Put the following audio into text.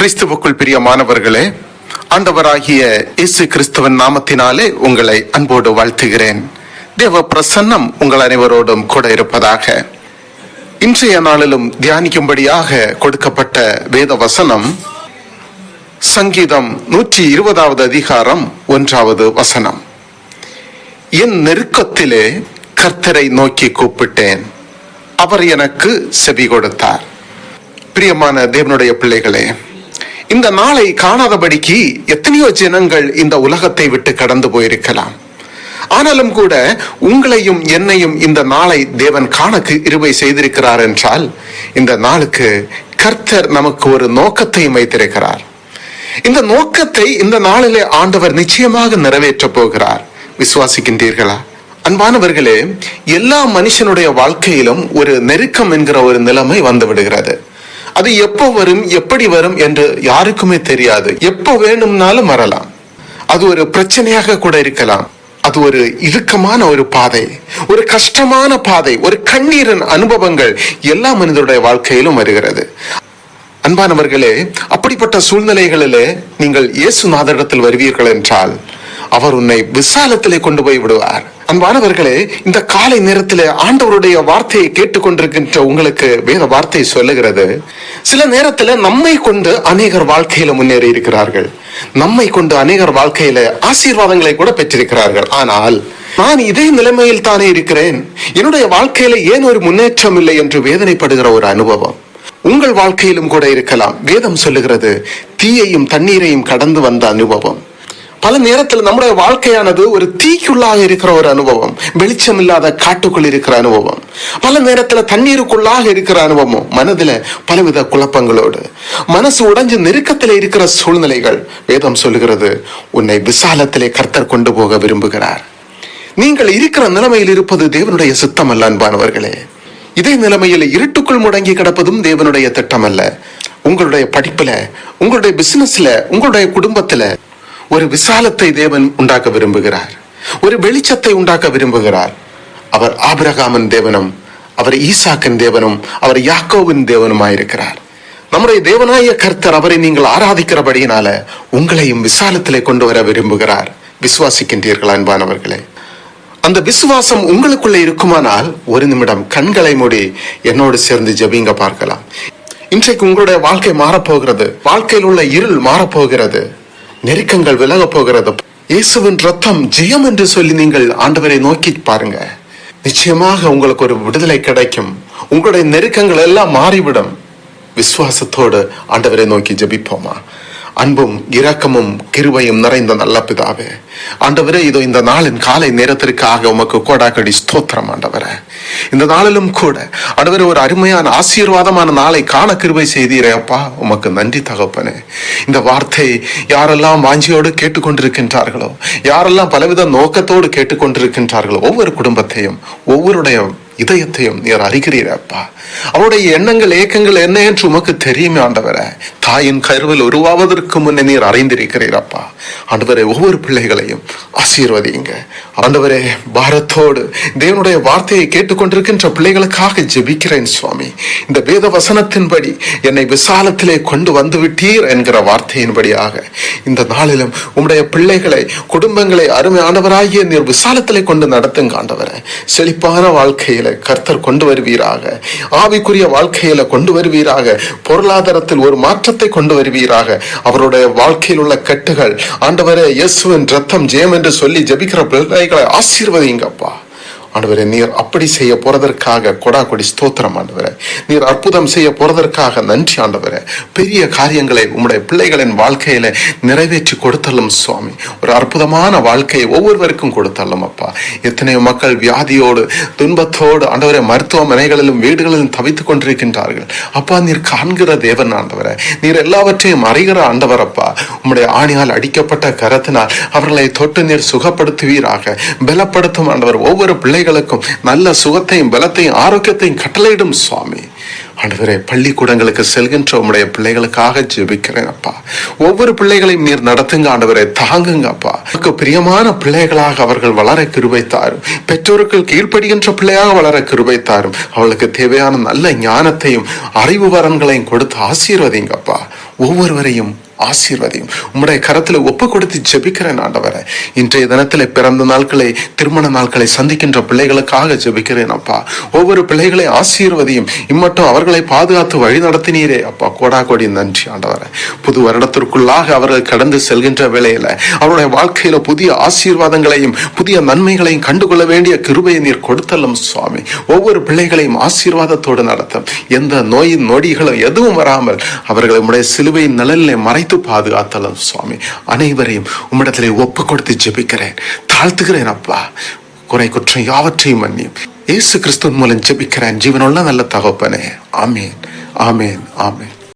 கிறிஸ்துவுக்குள் பிரியமானவர்களே, ஆண்டவராகிய இயேசு கிறிஸ்துவின் நாமத்தினாலே உங்களை அன்போடு வாழ்த்துகிறேன். தேவ பிரசன்னம் உங்கள் அனைவரோடும் கூட இருப்பதாக. இன்றைய நாளிலும் தியானிக்கும்படியாக கொடுக்கப்பட்ட வேத வசனம் சங்கீதம் 120 அதிகாரம் 1 வசனம். என் நெருக்கத்திலே கர்த்தரை நோக்கி கூப்பிட்டேன், அவர் எனக்கு செவி கொடுத்தார். பிரியமான தேவனுடைய பிள்ளைகளே, இந்த நாளை காணாதபடிக்கு எத்தனையோ ஜனங்கள் இந்த உலகத்தை விட்டு கடந்து போயிருக்கலாம். ஆனாலும் கூட உங்களையும் என்னையும் இந்த நாளை தேவன் காண கிருபை செய்திருக்கிறார் என்றால், இந்த நாளுக்கு கர்த்தர் நமக்கு ஒரு நோக்கத்தை வைத்திருக்கிறார். இந்த நோக்கத்தை இந்த நாளிலே ஆண்டவர் நிச்சயமாக நிறைவேற்ற போகிறார். விசுவாசிக்கின்றீர்களா? அன்பானவர்களே, எல்லா மனுஷனுடைய வாழ்க்கையிலும் ஒரு நெருக்கம் என்கிற ஒரு நிலைமை வந்து விடுகிறது. அது எப்போ வரும், எப்படி வரும் என்று யாருக்குமே தெரியாது. எப்போ வேணும்னாலும் வரலாம். அது ஒரு பிரச்சனையாக கூட இருக்கலாம். அது ஒரு இறுக்கமான ஒரு பாதை, ஒரு கஷ்டமான பாதை, ஒரு கண்ணீரின் அனுபவங்கள் எல்லா மனிதனுடைய வாழ்க்கையிலும் வருகிறது. அன்பானவர்களே, அப்படிப்பட்ட சூழ்நிலைகளிலே நீங்கள் இயேசுநாதரிடத்தில் வருவீர்கள் என்றால் அவர் உன்னை விசாலத்திலே கொண்டு போய் விடுவார். அன்பானவர்களே, இந்த காலை நேரத்திலே ஆண்டவருடைய வார்த்தையை கேட்டுக்கொண்டிருக்கின்ற உங்களுக்கு வேத வார்த்தை சொல்லுகிறது, சில நேரத்தில் நம்மை கொண்டு அநேகர் வாழ்க்கையில முன்னேறி இருக்கிறார்கள். நம்மை கொண்டு அநேகர் வாழ்க்கையில ஆசீர்வாதங்களை கூட பெற்றிருக்கிறார்கள். ஆனால் நான் இதே நிலைமையில் தானே இருக்கிறேன், என்னுடைய வாழ்க்கையில ஏன் ஒரு முன்னேற்றம் இல்லை என்று வேதனைப்படுகிற ஒரு அனுபவம் உங்கள் வாழ்க்கையிலும் கூட இருக்கலாம். வேதம் சொல்லுகிறது, தீயையும் தண்ணீரையும் கடந்து வந்த அனுபவம். பல நேரத்தில் நம்முடைய வாழ்க்கையானது ஒரு தீக்குள்ளாக இருக்கிற ஒரு அனுபவம், வெளிச்சம் இல்லாத காட்டுக்குள் இருக்கிற அனுபவம், பல நேரத்தில் தண்ணீருக்குள்ளாக இருக்கிற அனுபவம், மனதில் பலவித குழப்பங்களோடு மனசு உடைஞ்சு நெருக்கத்தில் இருக்கிற சூழ்நிலைகள். வேதம் சொல்லுகிறது, உன்னை விசாலத்திலே கர்த்தர் கொண்டு போக விரும்புகிறார். நீங்கள் இருக்கிற நிலைமையில் இருப்பது தேவனுடைய சித்தம் அல்ல. அன்பானவர்களே, இதே நிலைமையில் இருட்டுக்குள் முடங்கி கிடப்பதும் தேவனுடைய திட்டம் அல்ல. உங்களுடைய படிப்புல, உங்களுடைய பிசினஸ்ல, உங்களுடைய குடும்பத்துல ஒரு விசாலத்தை தேவன் உண்டாக்க விரும்புகிறார். ஒரு வெளிச்சத்தை உண்டாக்க விரும்புகிறார். அவர் ஆபிரகாமின் தேவனும், அவர் ஈசாக்கின் தேவனும், அவர் யாக்கோவின் தேவனுமாயிருக்கிறார். நம்முடைய தேவனாய கர்த்தர் அவரை நீங்கள் ஆராதிக்கிறபடியினால உங்களையும் விசாலத்திலே கொண்டு வர விரும்புகிறார். விசுவாசிக்கின்றீர்கள் அன்பானவர்களே? அந்த விசுவாசம் உங்களுக்குள்ள இருக்குமானால் ஒரு நிமிடம் கண்களை மூடி என்னோடு சேர்ந்து ஜெபிங்க பார்க்கலாம். இன்றைக்கு உங்களுடைய வாழ்க்கை மாறப்போகிறது. வாழ்க்கையில் உள்ள இருள் மாறப்போகிறது. நெருக்கங்கள் விலக போகிறது. இயேசுவின் ரத்தம் ஜெயம் என்று சொல்லி நீங்கள் ஆண்டவரை நோக்கி பாருங்க. நிச்சயமாக உங்களுக்கு ஒரு விடுதலை கிடைக்கும். உங்களுடைய நெருக்கங்கள் எல்லாம் மாறிவிடும். விசுவாசத்தோடு ஆண்டவரை நோக்கி ஜெபிப்போமா? அன்பும் இரக்கமும் கிருபையும் நிறைந்த நல்ல பிதாவே, ஆண்டவரே, இதோ இந்த நாளின் காலை நேரத்திற்காக உமக்கு கோடாக்கடி ஸ்தோத்திரம். ஆண்டவரே, இந்த நாளிலும் கூட ஆண்டவரே, ஒரு அருமையான ஆசீர்வாதமான நாளை காண கிருபை செய்தீரே அப்பா, உமக்கு நன்றி தகப்பனே. இந்த வார்த்தை யாரெல்லாம் வாஞ்சியோடு கேட்டுக்கொண்டிருக்கின்றார்களோ, யாரெல்லாம் பலவித நோக்கத்தோடு கேட்டுக்கொண்டிருக்கின்றார்களோ, ஒவ்வொரு குடும்பத்தையும், ஒவ்வொருடைய இதயத்தையும் நீர் அறிகிறீரப்பா. அவருடைய எண்ணங்கள் ஏக்கங்கள் என்ன என்று உமக்கு தெரியுமே ஆண்டவரே. தாயின் கருவில் உருவாவதற்கு முன்னே நீர் அறிந்திருக்கிறீரப்பா. ஆண்டவரே, ஒவ்வொரு பிள்ளைகளையும் ஆசீர்வதிங்க ஆண்டவரே. பாரத்தோடு தேவனுடைய வார்த்தையை கேட்டுக்கொண்டிருக்கின்ற பிள்ளைகளுக்காக ஜெபிக்கிறேன் சுவாமி. இந்த வேத வசனத்தின்படி என்னை விசாலத்திலே கொண்டு வந்து விட்டீர் என்கிற வார்த்தையின்படியாக இந்த நாளிலும் உம்முடைய பிள்ளைகளை, குடும்பங்களை அருமையானவராகிய நீர் விசாலத்திலே கொண்டு நடத்துங்க ஆண்டவரே. செழிப்பான வாழ்க்கையில கர்த்தர் கொண்டு வருவீராக. ஆவிக்குரிய வாழ்க்கையில கொண்டு வருவீராக. பொருளாதாரத்தில் ஒரு மாற்றத்தை கொண்டு வருவீராக. அவருடைய வாழ்க்கையில் உள்ள கட்டுகள் ஆண்டவரே, இயேசுவின் ரத்தம் ஜெயம் என்று சொல்லி ஜெபிக்கிற பிள்ளைகளை ஆசீர்வதிங்கப்பா. ஆண்டவரே, நீர் அப்படி செய்ய போறதற்காக கொடாகொடி ஸ்தோத்திரம் ஆண்டவரே. நீர் அற்புதம் செய்ய போறதற்காக நன்றி ஆண்டவரே. பெரிய காரியங்களை உம்முடைய பிள்ளைகளின் வாழ்க்கையில நிறைவேற்றி கொடுத்தல்லும் சுவாமி. ஒரு அற்புதமான வாழ்க்கையை ஒவ்வொருவருக்கும் கொடுத்தல்லும் அப்பா. எத்தனையோ மக்கள் வியாதியோடு, துன்பத்தோடு ஆண்டவரே மருத்துவமனைகளிலும் வீடுகளிலும் தவித்துக் கொண்டிருக்கின்றார்கள் அப்பா. நீர் காண்கிற தேவன் ஆண்டவரே. நீர் எல்லாவற்றையும் அறிகிற ஆண்டவர் அப்பா. உம்முடைய ஆணியால் அடிக்கப்பட்ட கரத்தினால் அவர்களை தொட்டு நீர் சுகப்படுத்துவீராக, பலப்படுத்தும் ஆண்டவர். ஒவ்வொரு பிள்ளை நல்ல சுகத்தையும் பலத்தையும் ஆரோக்கியத்தையும் கட்டளையிடும் சுவாமி. ஆண்டவரே, பள்ளிக்கூடங்களுக்கு செல்கின்ற உம்முடைய பிள்ளைகளுக்காக ஜெபிக்கிறேன் அப்பா. ஒவ்வொரு பிள்ளைகளையும் நீர் நடத்துங்க ஆண்டவரே, தாங்குங்க அப்பா. பிரியமான பிள்ளைகளாக அவர்கள் வளர கிருபை தாரும். பெற்றோருக்கு கீழ்ப்படுகின்ற பிள்ளையாக வளர கிருபை தாரும். அவளுக்கு தேவையான நல்ல ஞானத்தையும் அறிவு வரன்களையும் கொடுத்து ஆசீர்வதிங்கப்பா. ஒவ்வொருவரையும் ஆசீர்வதியும். உம்முடைய கரத்துல ஒப்பு கொடுத்து ஜெபிக்கிறேன் ஆண்டவரே. இன்றைய தினத்திலே பிறந்த நாட்களை, திருமண நாட்களை சந்திக்கின்ற பிள்ளைகளுக்காக ஜெபிக்கிறேன் அப்பா. ஒவ்வொரு பிள்ளைகளை ஆசீர்வதியும். இம்மட்டும் அவர்களை பாதுகாத்து வழி நடத்தினீரே அப்பா, கோடா கோடி நன்றி ஆண்டவரே. புது வருடத்திற்குள்ளாக அவர்கள் கடந்து செல்கின்ற வேளையில அவருடைய வாழ்க்கையில புதிய ஆசீர்வாதங்களையும் புதிய நன்மைகளையும் கண்டுகொள்ள வேண்டிய கிருபையை நீர் கொடுத்தல்லும் சுவாமி. ஒவ்வொரு பிள்ளைகளையும் ஆசீர்வாதத்தோடு நடத்தும். எந்த நோயின் நொடிகளும் எதுவும் வராமல் அவர்களை உம்முடைய சிலுவையின் நிழலிலே மறைத்து பாதுகாத்தலும் சுவாமி. அனைவரையும் உம்மிடத்திலே ஒப்பு கொடுத்து ஜெபிக்கிறேன், தாழ்த்துகிறேன் அப்பா. குறை குற்றம் யாவற்றையும் மன்னியும். இயேசு கிறிஸ்துவின் மூலம் ஜெபிக்கிறேன் ஜீவனுள்ள நல்ல தகப்பனே. ஆமேன், ஆமேன், ஆமேன்.